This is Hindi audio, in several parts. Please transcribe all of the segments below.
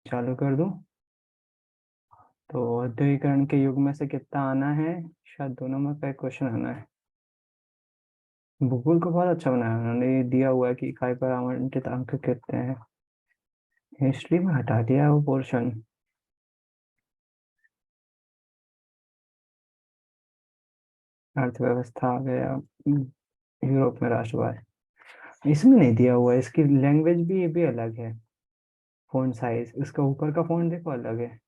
चालू कर दूं। तो औद्योगिकरण के युग में से कितना आना है, शायद 2 नंबर का एक क्वेश्चन आना है। भूगोल को बहुत अच्छा बनाया उन्होंने, ये दिया हुआ है कि इकाई पर आवंटित अंक कितने हैं। हिस्ट्री में हटा दिया वो पोर्शन। अर्थव्यवस्था आ गया। यूरोप में राष्ट्रवाद इसमें नहीं दिया हुआ है। इसकी लैंग्वेज भी, ये भी अलग है। फ़ॉन्ट साइज, इसका ऊपर का फ़ॉन्ट देखो अलग है,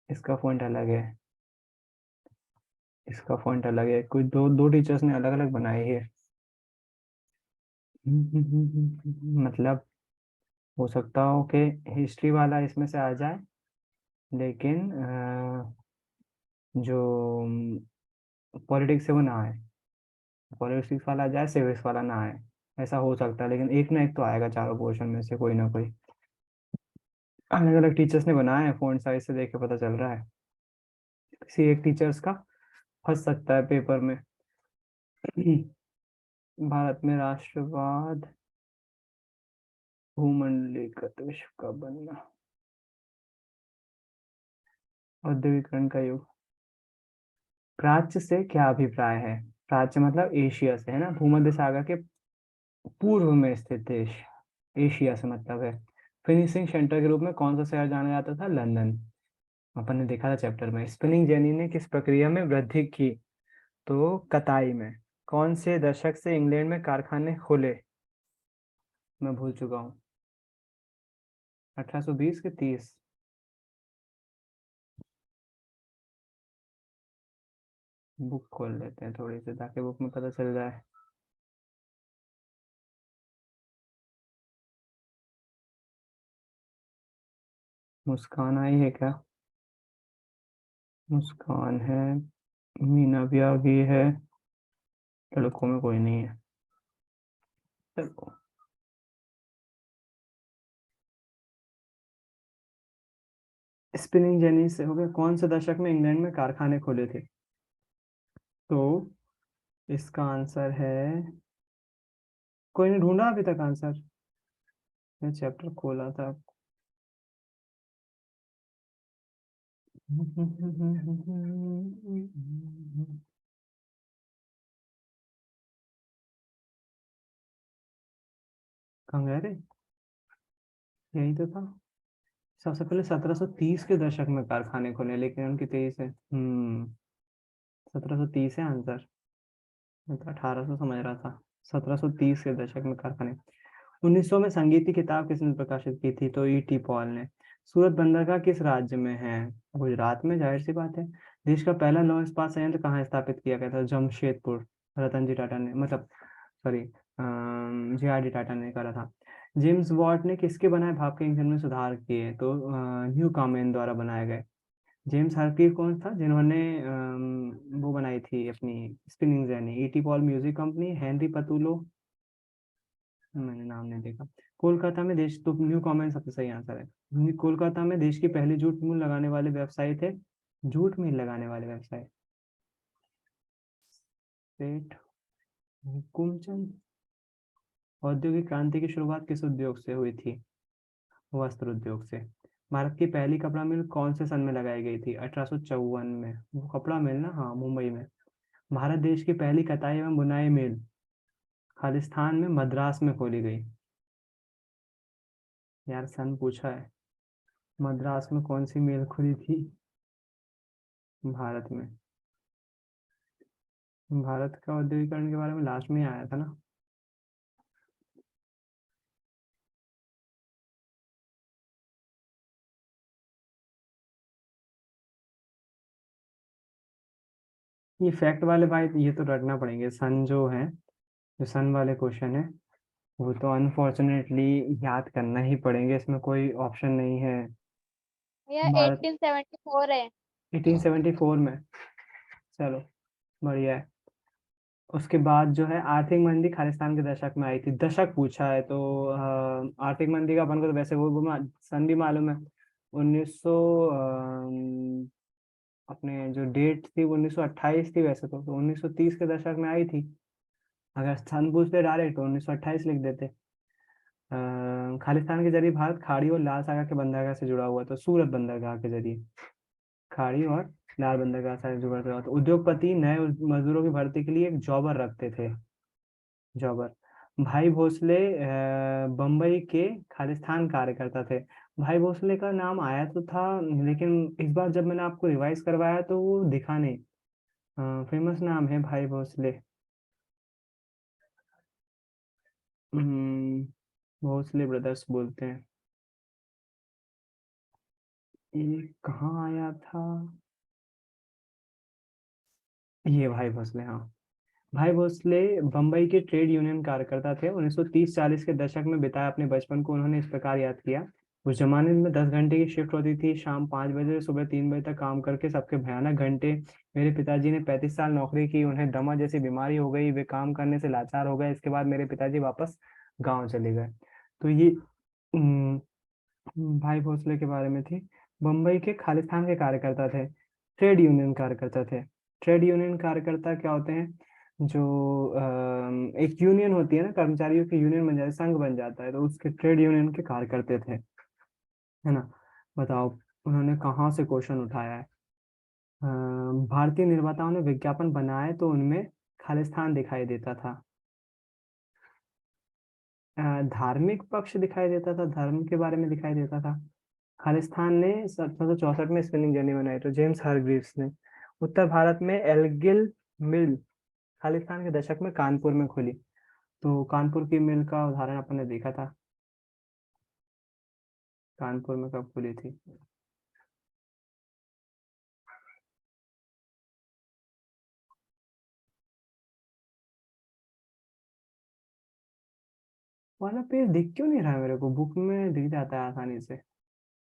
इसका फ़ॉन्ट अलग है, इसका फ़ॉन्ट अलग है। कोई दो दो टीचर्स ने अलग अलग बनाई है। मतलब हो सकता हो कि हिस्ट्री वाला इसमें से आ जाए, लेकिन जो पॉलिटिक्स से वो ना आए। पॉलिटिक्स वाला आ जाए, सिविक्स वाला ना आए। ऐसा हो सकता है, लेकिन एक ना एक तो आएगा चारों पोर्शन में से कोई ना कोई। अलग अलग टीचर्स ने बनाए हैं, फ़ॉन्ट साइज से देख के पता चल रहा है। किसी एक टीचर्स का फंस सकता है पेपर में। भारत में राष्ट्रवाद, भूमंडलीकृत विश्व का बनना, औद्योगिकरण का युग। प्राच्य से क्या अभिप्राय है? प्राच्य मतलब एशिया से है ना, भूमध्य सागर के पूर्व में स्थित देश। एशिया से मतलब है। फिनिशिंग सेंटर के रूप में कौन सा शहर जाना जाता था? लंदन। अपन ने देखा था चैप्टर में। स्पिनिंग जेनी ने किस प्रक्रिया में वृद्धि की? तो कताई में। कौन से दशक से इंग्लैंड में कारखाने खुले? मैं भूल चुका हूँ। 1820 के 30? बुक खोल लेते हैं थोड़ी सी, ताकि बुक में पता चल जाए। मुस्कान आई है क्या? मुस्कान है, मीना भी आ गई है। लड़कों में कोई नहीं है। चलो, स्पिनिंग जेनी से हो गया। कौन से दशक में इंग्लैंड में कारखाने खोले थे? तो इसका आंसर है, कोई नहीं ढूंढा अभी तक आंसर? मैं चैप्टर खोला था। कहाँ गए रे? यही तो था। सबसे पहले 1730 के दशक में कारखाने खोले, लेकिन उनकी 23 है। 1730 है आंसर। मैं तो 1800 समझ रहा था। 1730 के दशक में कारखाने। 1900 में संगीत की किताब किसने प्रकाशित की थी? तो ई टी पॉल ने। सूरत बंदरगाह किस राज्य में है? गुजरात में, जाहिर सी बात है। देश का पहला लौह इस्पात संयंत्र कहाँ स्थापित किया गया था? जमशेदपुर। रतन जी टाटा ने, मतलब सॉरी, जे आर डी टाटा ने करा था। जेम्स वॉट ने किसके बनाए भाप के इंजन में सुधार किए? तो न्यू कामेन द्वारा बनाए गए। जेम्स हरग्रीव कौन था जिन्होंने वो बनाई थी अपनी spinning jenny? ET Paul music company, Henry Patullo. मैंने नाम नहीं देखा। कोलकाता में देश, तो न्यू कॉमन सबसे सही आंसर है। कोलकाता में देश की पहली जूट मिल लगाने वाले व्यवसायी थे? जूट मिल लगाने वाले व्यवसाय, सेठ हुकुमचंद। औद्योगिक क्रांति की शुरुआत किस उद्योग से हुई थी? वस्त्र उद्योग से। भारत की पहली कपड़ा मिल कौन से सन में लगाई गई थी? 1854 में। वो कपड़ा मिल ना, हाँ, मुंबई में। भारत देश की पहली कताई एवं बुनाई मिल खालिस्तान में मद्रास में खोली गई। यार सन पूछा है। मद्रास में कौन सी मिल खुली थी भारत में? भारत का औद्योगिकरण के बारे में लास्ट में ही आया था ना। ये फैक्ट वाले भाई, ये तो रटना पड़ेंगे। सन जो है, जो सन वाले क्वेश्चन है, वो तो अनफॉर्चुनेटली याद करना ही पड़ेंगे, इसमें कोई ऑप्शन नहीं है। भैया भारत 1874 है। 1874 में। चलो, बढ़िया है। उसके बाद जो है आर्थिक मंदी खालिस्तान के दशक में आई थी। दशक पूछा है तो आर्थिक मंदी का अपन को तो वैसे वो सन भी मालूम है। 1900, अपने जो डेट थी वो 1928 थी वैसे तो 1930 के दशक में आई थी। अगर सन पूछते डायरेक्ट तो 1928 लिख देते। खालिस्तान के जरिए भारत खाड़ी और लाल सागर के बंदरगाह से जुड़ा हुआ, तो सूरत बंदरगाह के जरिए खाड़ी और लाल बंदरगाह से जुड़ा हुआ। तो उद्योगपति नए मजदूरों की भर्ती के लिए एक जॉबर रखते थे, जॉबर। भाई भोसले बम्बई के खालिस्तान कार्यकर्ता थे। भाई भोसले का नाम आया तो था, लेकिन इस बार जब मैंने आपको रिवाइज करवाया तो वो दिखा नहीं। फेमस नाम है भाई भोसले। हम्म, भोसले ब्रदर्स बोलते हैं। ये कहाँ आया था? ये भाई भोसले, हाँ। भाई भोसले बम्बई के ट्रेड यूनियन कार्यकर्ता थे। 1930-40 के दशक में बिताया अपने बचपन को उन्होंने इस प्रकार याद किया। उस जमाने में 10 घंटे की शिफ्ट होती थी, शाम 5 बजे से सुबह 3 बजे तक काम करके सबके भयानक घंटे। मेरे पिताजी ने 35 साल नौकरी की, उन्हें दमा जैसी बीमारी हो गई, वे काम करने से लाचार हो गए। इसके बाद मेरे पिताजी वापस गाँव चले गए। तो ये भाई भोसले के बारे में थी। बम्बई के खालिस्तान के कार्यकर्ता थे, ट्रेड यूनियन कार्यकर्ता थे। ट्रेड यूनियन कार्यकर्ता क्या होते हैं? जो एक यूनियन होती है ना, कर्मचारियों की यूनियन बन जाती है, संघ बन जाता है, तो उसके ट्रेड यूनियन के कार्यकर्ते थे, है ना। बताओ, उन्होंने कहाँ से क्वेश्चन उठाया है? भारतीय निर्माताओं ने विज्ञापन बनाए तो उनमें खालिस्तान दिखाई देता था। धार्मिक पक्ष दिखाई देता था, धर्म के बारे में दिखाई देता था। खालिस्तान ने 1764 में स्पिनिंग जेनी बनाई, तो जेम्स हारग्रीव्स ने। उत्तर भारत में एल्गिल मिल खालिस्तान के दशक में कानपुर में खुली। तो कानपुर की मिल का उदाहरण अपन ने देखा था। कानपुर में कब खुली थी? वाला पेज दिख क्यों नहीं रहा है मेरे को? बुक में दिख जाता है आसानी से।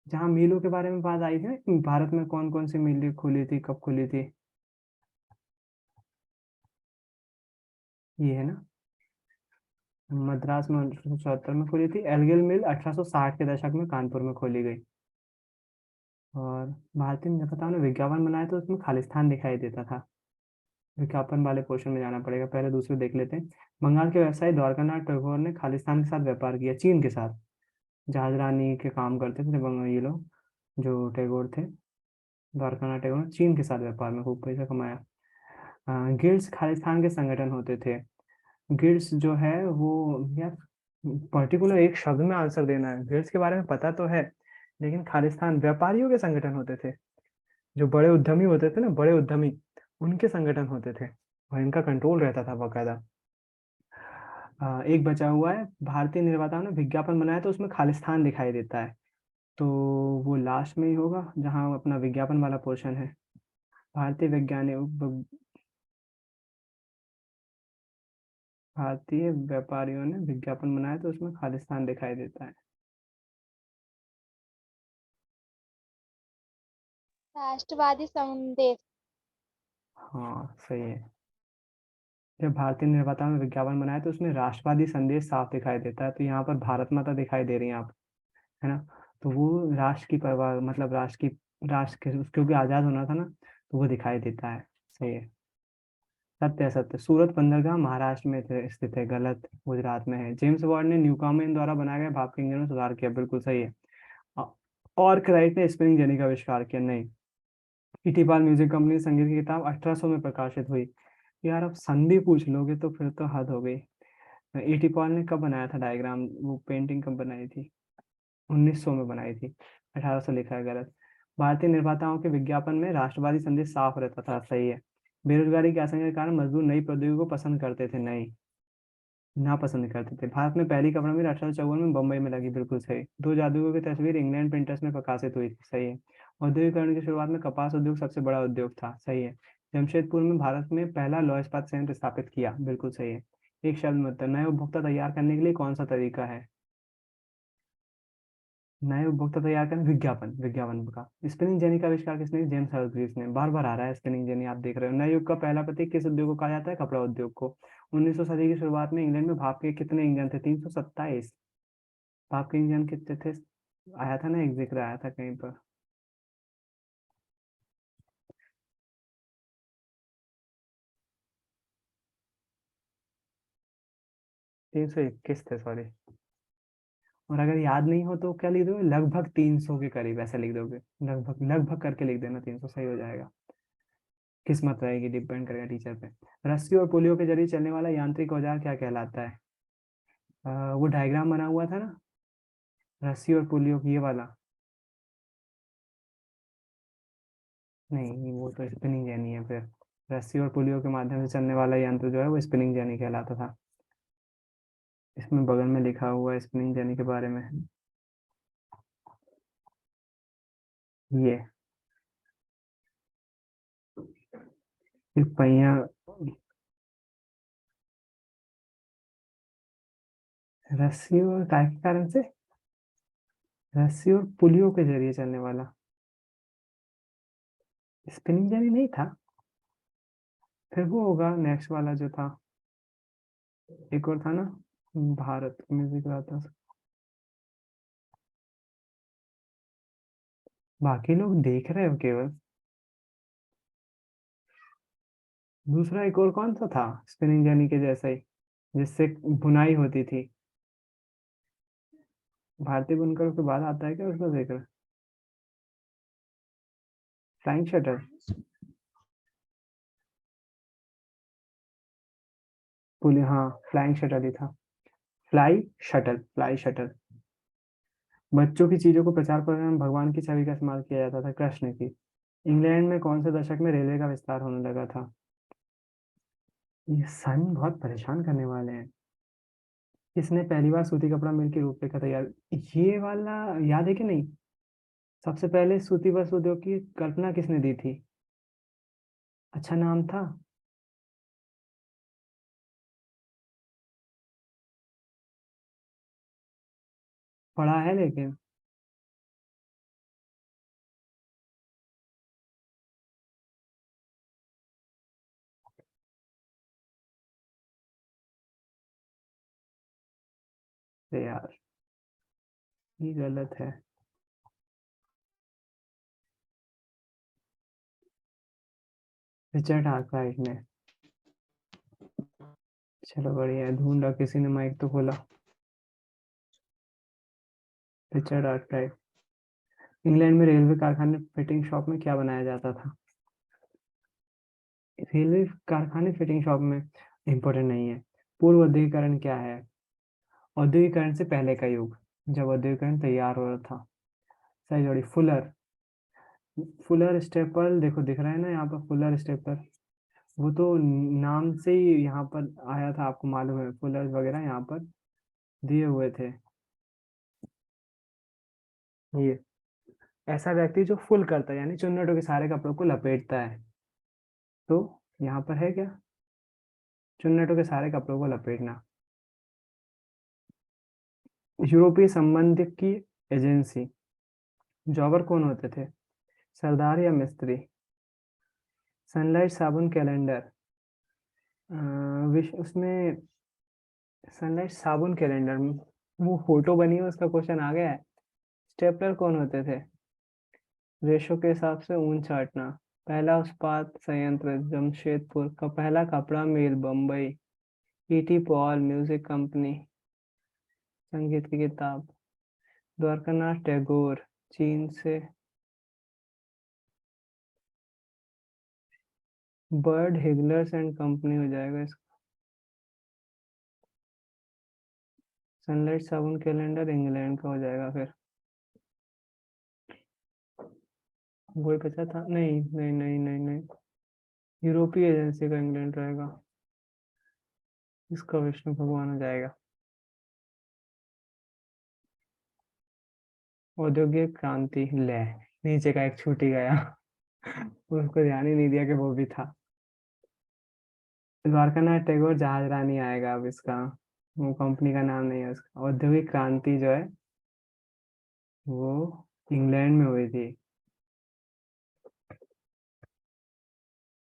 जहाँ मिलों के बारे में बात आई थी ना कि भारत में कौन कौन सी मिलें खुली थी, कब खुली थी। ये है ना। मद्रास में 1874 में खुली थी। एल्गिल मिल 1860 के दशक में कानपुर में खोली गई। और भारतीय निर्माताओं ने विज्ञापन बनाया तो उसमें खालिस्तान दिखाई देता था। विज्ञापन वाले पोर्शन में जाना पड़ेगा, पहले दूसरे देख लेते हैं। बंगाल के व्यवसायी द्वारकानाथ टैगोर ने खालिस्तान के साथ व्यापार किया, चीन के साथ। जहाज रानी के काम करते थे ये लोग, जो टैगोर थे, द्वारकानाथ टैगोर ने चीन के साथ व्यापार में खूब पैसा कमाया। गिल्ड्स खालिस्तान के संगठन होते थे। गिल्ड्स जो है वो, यार पर्टिकुलर एक शब्द में आंसर देना है। गिल्ड्स के बारे में पता तो है, लेकिन खालिस्तान व्यापारियों के संगठन होते थे। जो बड़े उद्यमी होते थे ना, बड़े उद्यमी, उनके संगठन होते थे, और इनका कंट्रोल रहता था बाकायदा। एक बचा हुआ है। भारतीय निर्माताओं ने विज्ञापन बनाया तो उसमें खालिस्तान दिखाई देता है, तो वो लास्ट में ही होगा जहाँ अपना विज्ञापन वाला पोर्शन है। भारतीय वैज्ञानिक भारतीय व्यापारियों ने विज्ञापन बनाया तो उसमें खालिस्तान दिखाई देता है। राष्ट्रवादी संदेश। हाँ, सही है। जब भारतीय निर्माताओं ने विज्ञापन बनाया तो उसमें राष्ट्रवादी संदेश साफ दिखाई देता है, तो यहाँ पर भारत माता दिखाई दे रही है आप, है ना। तो वो राष्ट्र की परवाह, मतलब राष्ट्र के क्योंकि आजाद होना था ना, तो वो दिखाई देता है। सही है। सत्य है, सत्य। सूरत बंदरगाह महाराष्ट्र में स्थित है, गलत, गुजरात में है। जेम्स वार्ड ने न्यूकामेन द्वारा बनाए गए भाप के इंजन में सुधार किया, बिल्कुल सही है। अ- और क्राइट ने स्पिनिंग जेनी का आविष्कार किया, नहीं। ईटी पाल म्यूजिक कंपनी संगीत की किताब 1800 में प्रकाशित हुई। यार आप संधि पूछ लोगे तो फिर तो हद हो गई। ईटी पॉल ने कब बनाया था डायग्राम, वो पेंटिंग कब बनाई थी? 1900 में बनाई थी। 1800 लिखा है, गलत। भारतीय निर्माताओं के विज्ञापन में राष्ट्रवादी संदेश साफ रहता था, सही है। बेरोजगारी की आशंका के कारण मजदूर नई प्रौद्योगिकी को पसंद करते थे, नहीं, ना पसंद करते थे। भारत में पहली कपड़ा मिल 1854 में बम्बई में लगी, बिल्कुल सही। दो जादूगरों की तस्वीर इंग्लैंड प्रिंटर्स में प्रकाशित हुई थी, सही है। औद्योगिकरण की शुरुआत में कपास उद्योग सबसे बड़ा उद्योग था, सही है। जमशेदपुर में भारत में पहला लौह इस्पात संयंत्र स्थापित किया, बिल्कुल सही है। एक शब्द में उत्तर। नए उपभोक्ता तैयार करने के लिए कौन सा तरीका है? नए उपभोक्ता तैयार करने, विज्ञापन, विज्ञापन का। स्पिनिंग जेनी का आविष्कार किसने किया? जेम्स हरग्रीव्स ने। बार बार आ रहा है स्पिनिंग जेनी, आप देख रहे हो। नए युग का पहला प्रतीक किस उद्योग को कहा जाता है? कपड़ा उद्योग को। 1900 सदी की शुरुआत में इंग्लैंड में भाप के कितने इंजन थे? 327। भाप के इंजन कितने थे? आया था ना, एक जिक्र आया था कहीं पर। 321 थे, सॉरी। और अगर याद नहीं हो तो क्या लिख दोगे, लगभग 300 के करीब ऐसा लिख दोगे, लगभग लगभग करके लिख देना, 300 सही हो जाएगा। किस्मत रहेगी, डिपेंड करेगा टीचर पे। रस्सी और पुलियों के जरिए चलने वाला यांत्रिक औजार क्या कहलाता है? वो डायग्राम बना हुआ था ना, रस्सी और पुलियों की, ये वाला। नहीं, वो तो स्पिनिंग जेनी है फिर। रस्सी और पुलियों के माध्यम से चलने वाला यंत्र जो है वो स्पिनिंग जेनी कहलाता था। इसमें बगल में लिखा हुआ है स्पिनिंग जेनी के बारे में, ये पहिया। रस्सी और काय के कारण से, रस्सी और पुलियों के जरिए चलने वाला स्पिनिंग जेनी नहीं था, फिर वो होगा नेक्स्ट वाला जो था, एक और था ना, भारत म्यूजिक रहा था। बाकी लोग देख रहे हो केवल। दूसरा एक और कौन सा था स्पिनिंग जेनी के जैसा ही, जिससे बुनाई होती थी? भारतीय बुनकरों के बाद आता है क्या उसका जिक्र? Flying shuttle. पुलिस, हाँ, फ्लाइंग शटल ही था। Fly shuttle, fly shuttle. बच्चों की चीजों को प्रचार प्रसार में भगवान की छवि का इस्तेमाल किया जाता था, कृष्ण की। इंग्लैंड में कौन से दशक में रेलवे का विस्तार होने लगा था? ये सन बहुत परेशान करने वाले हैं। किसने पहली बार सूती कपड़ा मिल की रूपरेखा तैयार, ये वाला याद है कि नहीं? सबसे पहले सूती वस्त्र उद्योग की कल्पना किसने दी थी? अच्छा नाम था। पढ़ा है लेकिन। अरे यार, ये गलत है। रिचर्ड आर्कराइट ने। चलो बढ़िया है, ढूंढा, किसी ने माइक तो खोला। Richard Arkwright. इंग्लैंड में रेलवे कारखाने फिटिंग शॉप में क्या बनाया जाता था? रेलवे कारखाने फिटिंग शॉप में, इंपॉर्टेंट नहीं है। पूर्व औद्योगिकरण क्या है? औद्योगिकरण से पहले का युग, जब औद्योगिकरण तैयार हो रहा था। सही जोड़ी, फुलर। फुलर स्टेपल, देखो दिख रहा है ना यहाँ पर, फुलर स्टेपल। वो तो नाम से ही यहाँ पर आया था, आपको मालूम है, फुलर वगैरह यहाँ पर दिए हुए थे। ये ऐसा व्यक्ति जो फुल करता है, यानी चुन्नटों के सारे कपड़ों को लपेटता है। तो यहाँ पर है क्या, चुन्नटों के सारे कपड़ों को लपेटना। यूरोपीय संबंध की एजेंसी, जॉबर कौन होते थे? सरदार या मिस्त्री? सनलाइट साबुन कैलेंडर, विश उसमें सनलाइट साबुन कैलेंडर में वो फोटो बनी है, उसका क्वेश्चन आ गया है। स्टेपलर कौन होते थे? रेशो के हिसाब से ऊन चाटना। पहला इस्पात संयंत्र जमशेदपुर का, पहला कपड़ा मिल Bombay. ET Paul music company. संगीत की किताब, द्वारकानाथ टैगोर, चीन से। बर्ड हिगलर्स एंड कंपनी हो जाएगा इसका। सनलाइट साबुन कैलेंडर इंग्लैंड का हो जाएगा फिर। वही बचा था, नहीं नहीं नहीं नहीं नहीं, यूरोपीय एजेंसी का इंग्लैंड रहेगा। इसका विष्णु भगवान हो जाएगा। औद्योगिक क्रांति, ले, नीचे का एक छूट ही गया। उसको ध्यान ही नहीं दिया कि वो भी था। द्वारकानाथ टैगोर जहाज रानी आएगा अब इसका, वो कंपनी का नाम नहीं है उसका। औद्योगिक क्रांति जो है वो इंग्लैंड में हुई थी।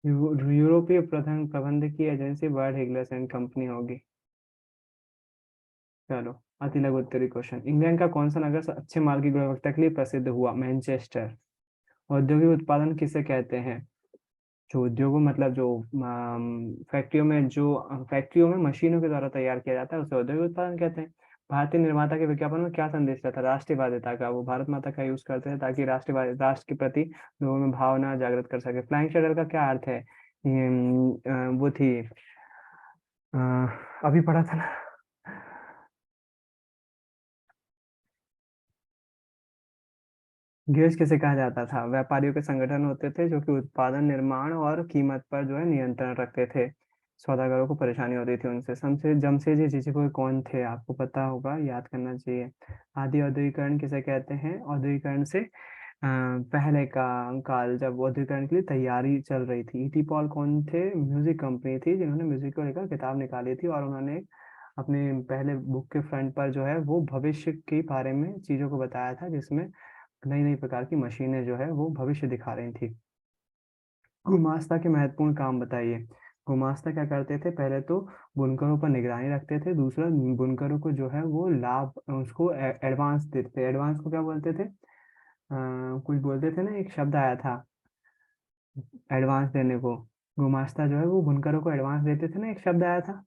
यूरोपीय प्रथम प्रबंधकीय एजेंसी बर्ड हिगलर्स एंड कंपनी होगी। चलो, अति लघु उत्तरीय क्वेश्चन। इंग्लैंड का कौन सा नगर अच्छे माल की गुणवत्ता के लिए प्रसिद्ध हुआ? मैनचेस्टर। औद्योगिक उत्पादन किसे कहते हैं? जो उद्योगों मतलब जो फैक्ट्रियों में, जो फैक्ट्रियों में मशीनों के द्वारा तैयार किया जाता है उसे औद्योगिक उत्पादन कहते हैं। भारतीय निर्माता के विज्ञापन में क्या संदेश रहता है? राष्ट्रीयवादिता का, वो भारत माता का यूज करते हैं ताकि राष्ट्र के प्रति लोगों में भावना जागृत कर सके। फ्लाइंग शटर का क्या अर्थ है? ये वो थी, अ, अभी पढ़ा था ना। गियर्स किसे कहा जाता था? व्यापारियों के संगठन होते थे जो कि उत्पादन, निर्माण और कीमत पर जो है नियंत्रण रखते थे। सौदागरों को परेशानी होती थी उनसे। जमशेदजी चिचुकोय कौन थे? आपको पता होगा, याद करना चाहिए। आदि औद्योगिकरण किसे कहते हैं? औद्योगिकरण से पहले का काल, जब औद्योगिकरण के लिए तैयारी चल रही थी। ईटी पॉल कौन थे? म्यूजिक कंपनी थी जिन्होंने म्यूजिक को लेकर किताब निकाली थी, और उन्होंने अपने पहले बुक के फ्रंट पर जो है वो भविष्य के बारे में चीजों को बताया था, जिसमें नई नई प्रकार की मशीनें जो है वो भविष्य दिखा रही थी। गुमास्ता के महत्वपूर्ण काम बताइए। गुमास्ता क्या करते थे? पहले तो बुनकरों पर निगरानी रखते थे। दूसरा, बुनकरों को जो है वो लाभ, उसको एडवांस देते थे। एडवांस को क्या बोलते थे? कुछ बोलते थे ना, एक शब्द आया था एडवांस देने को। गुमास्ता जो है वो बुनकरों को एडवांस देते थे ना, एक शब्द आया था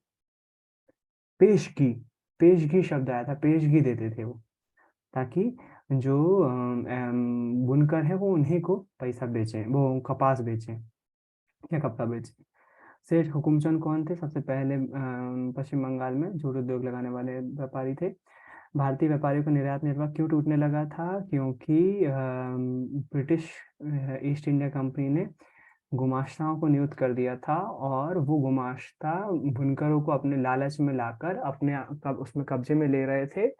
पेशगी। पेशगी शब्द आया था, पेशगी देते थे वो, ताकि जो बुनकर है वो उन्हीं को पैसा बेचे, वो कपास बेचे या कपड़ा बेचे। सेठ हुकुमचंद कौन थे? सबसे पहले पश्चिम बंगाल में जूट उद्योग लगाने वाले व्यापारी थे। भारतीय व्यापारियों का निर्यात निर्वाह क्यों टूटने लगा था? क्योंकि ब्रिटिश ईस्ट इंडिया कंपनी ने गुमाश्ताओं को नियुक्त कर दिया था, और वो गुमाश्ता बुनकरों को अपने लालच में लाकर अपने उसमें कब्जे में ले रहे थे,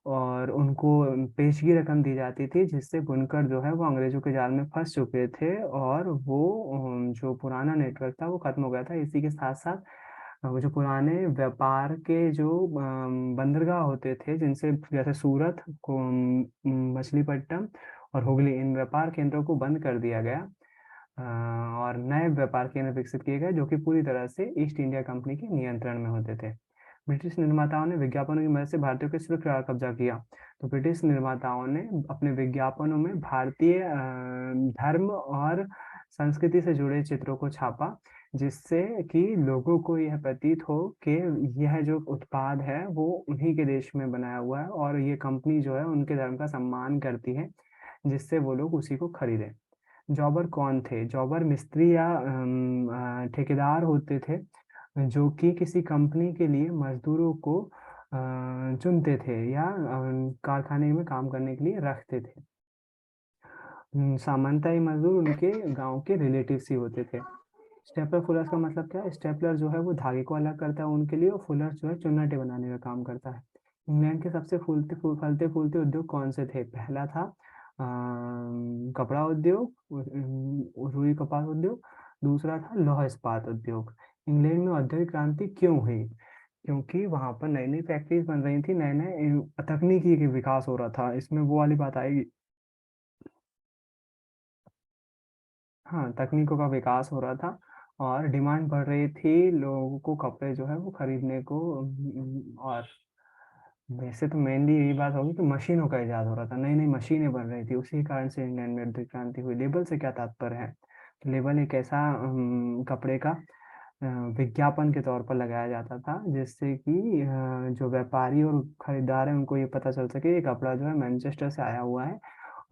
और उनको पेशगी रकम दी जाती थी, जिससे बुनकर जो है वो अंग्रेजों के जाल में फंस चुके थे, और वो जो पुराना नेटवर्क था वो खत्म हो गया था। इसी के साथ साथ वो जो पुराने व्यापार के जो बंदरगाह होते थे, जिनसे जैसे सूरत को, मछलीपट्टनम और हुगली, इन व्यापार केंद्रों को बंद कर दिया गया, और नए व्यापार केंद्र विकसित किए गए जो कि पूरी तरह से ईस्ट इंडिया कंपनी के नियंत्रण में होते थे। ब्रिटिश निर्माताओं ने विज्ञापनों की मदद से भारतीयों के सिर पर कब्जा किया। तो ब्रिटिश निर्माताओं ने अपने विज्ञापनों में भारतीय धर्म और संस्कृति से जुड़े चित्रों को छापा, जिससे कि लोगों को यह प्रतीत हो कि यह जो उत्पाद है वो उन्हीं के देश में बनाया हुआ है, और ये कंपनी जो है उनके धर्म का सम्मान करती है, जिससे वो लोग उसी को खरीदें। जॉबर कौन थे? जॉबर मिस्त्री या ठेकेदार होते थे, जो कि किसी कंपनी के लिए मजदूरों को चुनते थे या कारखाने में काम करने के लिए रखते थे। सामान्यतः ये मजदूर उनके गांव के रिलेटिव्स ही होते थे। स्टेपलर फुलर्स का मतलब क्या है? स्टेपलर जो है वो धागे को अलग करता है उनके लिए, और फुलर्स जो है चुन्नटे बनाने का काम करता है। इंग्लैंड के सबसे फलते फूलते उद्योग कौन से थे? पहला था कपड़ा उद्योग, रुई कपास उद्योग। दूसरा था लौह इस्पात उद्योग। इंग्लैंड में औद्योगिक क्रांति क्यों हुई? क्योंकि वहां पर नई नई फैक्ट्रीज बन रही थी, नए नए तकनीकी के विकास हो रहा था। इसमें वो वाली बात आएगी। हाँ, तकनीकों का विकास हो रहा था, और डिमांड बढ़ रही थी लोगों को कपड़े जो है वो खरीदने को। और वैसे तो मेनली यही बात होगी कि मशीनों का इजाद हो रहा था, नई नई मशीनें बन रही थी, उसी कारण से इंग्लैंड में औद्योगिक क्रांति हुई। लेबल से क्या तात्पर्य है? तो लेबल एक ऐसा कपड़े का अ, विज्ञापन के तौर पर लगाया जाता था, जिससे कि जो व्यापारी और खरीदार है उनको ये पता चल सके ये कपड़ा जो है मैनचेस्टर से आया हुआ है,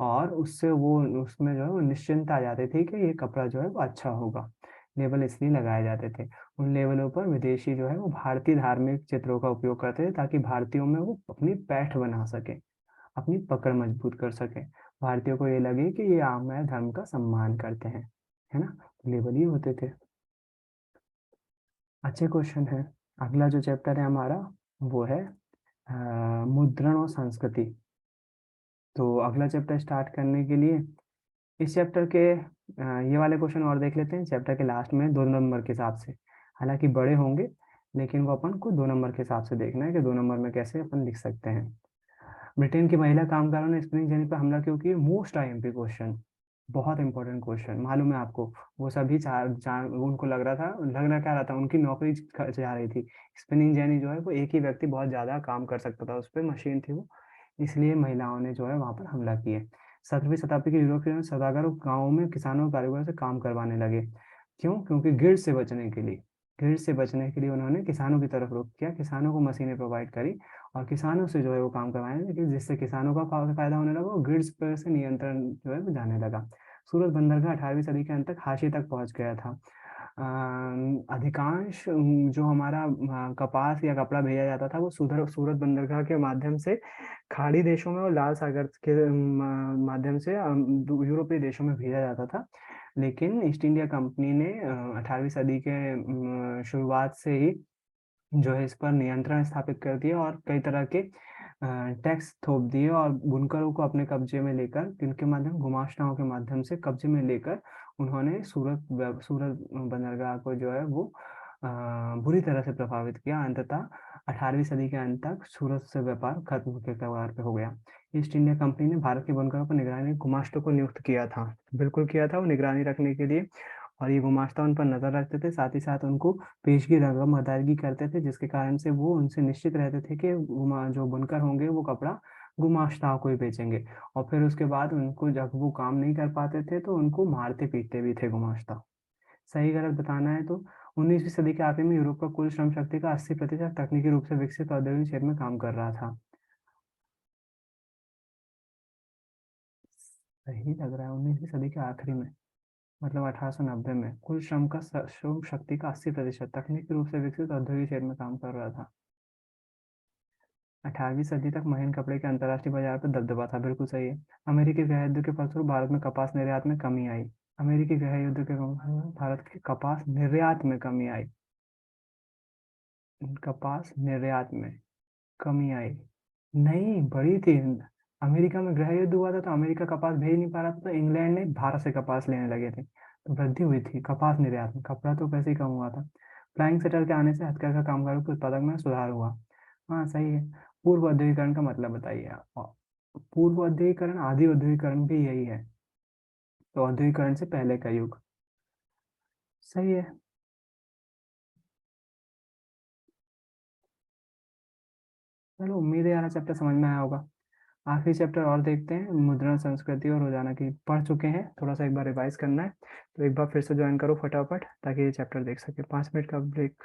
और उससे वो उसमें जो है वो निश्चिंत आ जाती थी कि ये कपड़ा जो है वो अच्छा होगा। लेबल इसलिए लगाए जाते थे। उन लेबलों पर विदेशी जो है वो भारतीय धार्मिक चित्रों का उपयोग करते थे, ताकि भारतीयों में वो अपनी पैठ बना सके, अपनी पकड़ मजबूत कर सके। भारतीयों को ये लगे कि ये आर्य धर्म का सम्मान करते हैं, है ना? लेबल ही होते थे। अच्छे क्वेश्चन है। अगला जो चैप्टर है हमारा वो है मुद्रण और संस्कृति। तो अगला चैप्टर स्टार्ट करने के लिए इस चैप्टर के ये वाले क्वेश्चन और देख लेते हैं चैप्टर के लास्ट में 2 नंबर के हिसाब से। हालांकि बड़े होंगे, लेकिन वो अपन को 2 नंबर के हिसाब से देखना है कि 2 नंबर में कैसे अपन लिख सकते हैं। ब्रिटेन की महिला कामगारों ने स्पिनिंग जेनी पर हमला क्यों किया? मोस्ट आईएमपी क्वेश्चन, बहुत इंपॉर्टेंट क्वेश्चन। मालूम है आपको? वो सभी उनको लग रहा क्या रहा था, उनकी नौकरी जा रही थी। स्पिनिंग जेनी जो है वो एक ही व्यक्ति बहुत ज्यादा काम कर सकता था, उस पर मशीन थी वो, इसलिए महिलाओं ने जो है वहां पर हमला किया। 17वीं शताब्दी के यूरोपियन सौदागर गांवों में किसानों और कारीगरों से काम करवाने लगे। क्यों? क्योंकि गिल्ड से बचने के लिए। ग्रिड से बचने के लिए उन्होंने किसानों की तरफ रुख किया, किसानों को मशीनें प्रोवाइड करी और किसानों से जो है वो काम करवाएँ, लेकिन जिससे किसानों का फ़ायदा होने लगा और ग्रिड्स पर से नियंत्रण जो है वो जाने लगा। सूरत बंदरगाह 18वीं सदी के अंत तक हाशिए तक पहुँच गया था। अधिकांश जो हमारा कपास या कपड़ा भेजा जाता था वो सूरत बंदरगाह के माध्यम से खाड़ी देशों में और लाल सागर के माध्यम से यूरोपीय देशों में भेजा जाता था। लेकिन ईस्ट इंडिया कंपनी ने 18वीं सदी के शुरुआत से ही जो है इस पर नियंत्रण स्थापित कर दिया और कई तरह के टैक्स थोप दिए और बुनकरों को अपने कब्जे में लेकर इनके माध्यम गुमाश्ताओं के माध्यम से कब्जे में लेकर उन्होंने सूरत बंदरगाह को जो है वो बुरी तरह से प्रभावित किया। अंततः 18वीं सदी के अंत तक सूरत से व्यापार खत्म के कगार पे हो गया। ईस्ट इंडिया कंपनी ने भारत के बुनकरों पर निगरानी गुमाश्तों को नियुक्त किया था, बिल्कुल किया था, वो निगरानी रखने के लिए और ये गुमाश्ता उन पर नज़र रखते थे, साथ ही साथ उनको पेशगी रकम अदायगी करते थे, जिसके कारण से वो उनसे निश्चित रहते थे कि जो बुनकर होंगे वो कपड़ा गुमाश्ताओं को ही बेचेंगे और फिर उसके बाद उनको जब वो काम नहीं कर पाते थे तो उनको मारते-पीटते भी थे गुमाश्ता। सही गलत बताना है तो 19वीं सदी के आखिर में यूरोप का कुल श्रम शक्ति का 80% तकनीकी रूप से विकसित औद्योगिक क्षेत्र में काम कर रहा था। सही लग रहा है 19वीं सदी के आखिरी में, मतलब 1890 में कुल श्रम शक्ति का 80% तकनीकी रूप से विकसित औद्योगिक क्षेत्र में काम कर रहा था। 18वीं सदी तक महीन कपड़े के अंतर्राष्ट्रीय बाजार पर दबदबा था, बिल्कुल सही है। अमेरिकी गृह युद्ध के फलस्वरूप भारत में कपास निर्यात में कमी आई। अमेरिकी गृह युद्ध के भारत के कपास निर्यात में कमी आई। कपास निर्यात में कमी आई नहीं, बढ़ी थी। अमेरिका में गृह युद्ध हुआ था तो अमेरिका कपास भेज नहीं पा रहा था तो इंग्लैंड ने भारत से कपास लेने लगे थे, तो वृद्धि हुई थी कपास निर्यात में। कपड़ा तो वैसे ही कम हुआ था। फ्लाइंग शटल के आने से हथकरघा कामगारों के उत्पादन में सुधार हुआ। हाँ सही है। पूर्व औद्योगिकरण का मतलब बताइए आप। पूर्व औद्योगिकरण आदि औद्योगिकरण भी यही है, तो औद्योगिकरण से पहले का युग। सही है। चलो उम्मीद है यार चैप्टर समझ में आया होगा। आखिरी चैप्टर और देखते हैं, मुद्रण संस्कृति और रोजाना की पढ़ चुके हैं, थोड़ा सा एक बार रिवाइज करना है, तो एक बार फिर से ज्वाइन करो फटाफट ताकि ये चैप्टर देख सके। 5 मिनट का ब्रेक।